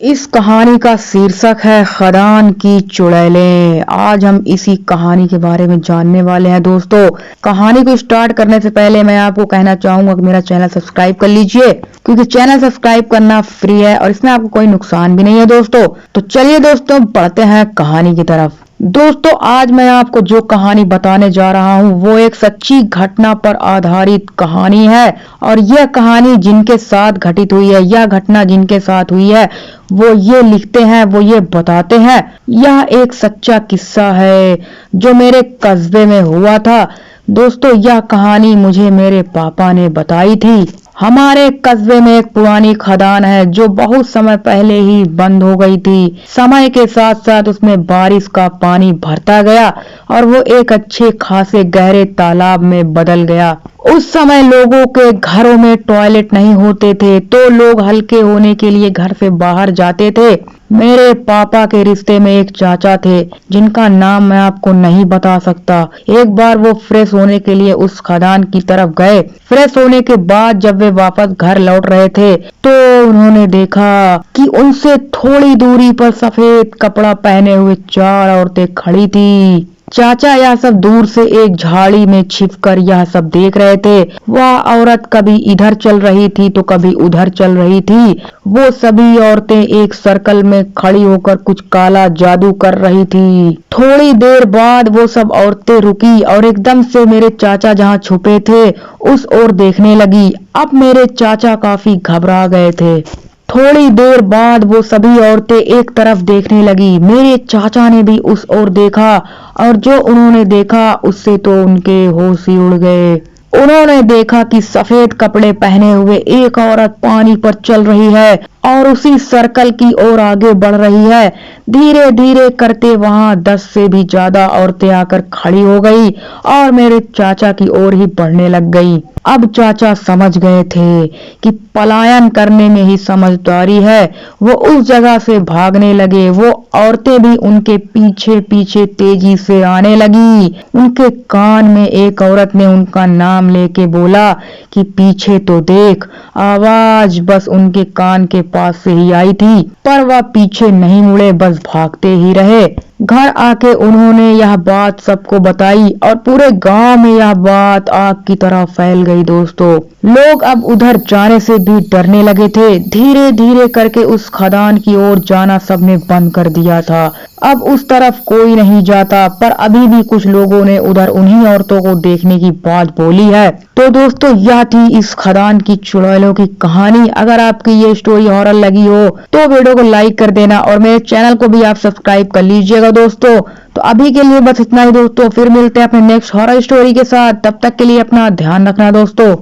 इस कहानी का शीर्षक है खदान की चुड़ैलें। आज हम इसी कहानी के बारे में जानने वाले हैं दोस्तों। कहानी को स्टार्ट करने से पहले मैं आपको कहना चाहूंगा कि मेरा चैनल सब्सक्राइब कर लीजिए, क्योंकि चैनल सब्सक्राइब करना फ्री है और इसमें आपको कोई नुकसान भी नहीं है दोस्तों। तो चलिए दोस्तों, बढ़ते हैं कहानी की तरफ। दोस्तों, आज मैं आपको जो कहानी बताने जा रहा हूँ वो एक सच्ची घटना पर आधारित कहानी है। और यह कहानी जिनके साथ घटित हुई है, यह घटना जिनके साथ हुई है, वो ये लिखते हैं, वो ये बताते हैं। यह एक सच्चा किस्सा है जो मेरे कस्बे में हुआ था। दोस्तों, यह कहानी मुझे मेरे पापा ने बताई थी। हमारे कस्बे में एक पुरानी खदान है जो बहुत समय पहले ही बंद हो गई थी। समय के साथ साथ उसमें बारिश का पानी भरता गया और वो एक अच्छे खासे गहरे तालाब में बदल गया। उस समय लोगों के घरों में टॉयलेट नहीं होते थे, तो लोग हल्के होने के लिए घर से बाहर जाते थे। मेरे पापा के रिश्ते में एक चाचा थे जिनका नाम मैं आपको नहीं बता सकता। एक बार वो फ्रेश होने के लिए उस खदान की तरफ गए। फ्रेश होने के बाद जब वे वापस घर लौट रहे थे तो उन्होंने देखा कि उनसे थोड़ी दूरी पर सफेद कपड़ा पहने हुए 4 औरतें खड़ी थी। चाचा यह सब दूर से एक झाड़ी में छिपकर यह सब देख रहे थे। वह औरत कभी इधर चल रही थी तो कभी उधर चल रही थी। वो सभी औरतें एक सर्कल में खड़ी होकर कुछ काला जादू कर रही थी। थोड़ी देर बाद वो सब औरतें रुकी और एकदम से मेरे चाचा जहाँ छुपे थे उस ओर देखने लगी। अब मेरे चाचा काफी घबरा गए थे। थोड़ी देर बाद वो सभी औरतें एक तरफ देखने लगी। मेरे चाचा ने भी उस ओर देखा और जो उन्होंने देखा उससे तो उनके होश ही उड़ गए। उन्होंने देखा कि सफेद कपड़े पहने हुए एक औरत पानी पर चल रही है और उसी सर्कल की ओर आगे बढ़ रही है। धीरे धीरे करते वहां 10 से भी ज्यादा औरतें आकर खड़ी हो गई और मेरे चाचा की ओर ही बढ़ने लग गई। अब चाचा समझ गए थे कि पलायन करने में ही समझदारी है। वो उस जगह से भागने लगे। वो औरतें भी उनके पीछे पीछे तेजी से आने लगी। उनके कान में एक औरत ने उनका नाम लेके बोला कि पीछे तो देख। आवाज बस उनके कान के पास से ही आई थी, पर वह पीछे नहीं मुड़े, बस भागते ही रहे। घर आके उन्होंने यह बात सबको बताई और पूरे गांव में यह बात आग की तरह फैल गई। दोस्तों, लोग अब उधर जाने से भी डरने लगे थे। धीरे धीरे करके उस खदान की ओर जाना सबने बंद कर दिया था। अब उस तरफ कोई नहीं जाता, पर अभी भी कुछ लोगों ने उधर उन्हीं औरतों को देखने की बात बोली है। तो दोस्तों, यह थी इस खदान की चुड़ैलों की कहानी। अगर आपकी ये स्टोरी हॉरर लगी हो तो वीडियो को लाइक कर देना और मेरे चैनल को भी आप सब्सक्राइब कर लीजिएगा दोस्तों। तो अभी के लिए बस इतना ही दोस्तों, फिर मिलते हैं अपने नेक्स्ट हॉरर स्टोरी के साथ। तब तक के लिए अपना ध्यान रखना दोस्तों।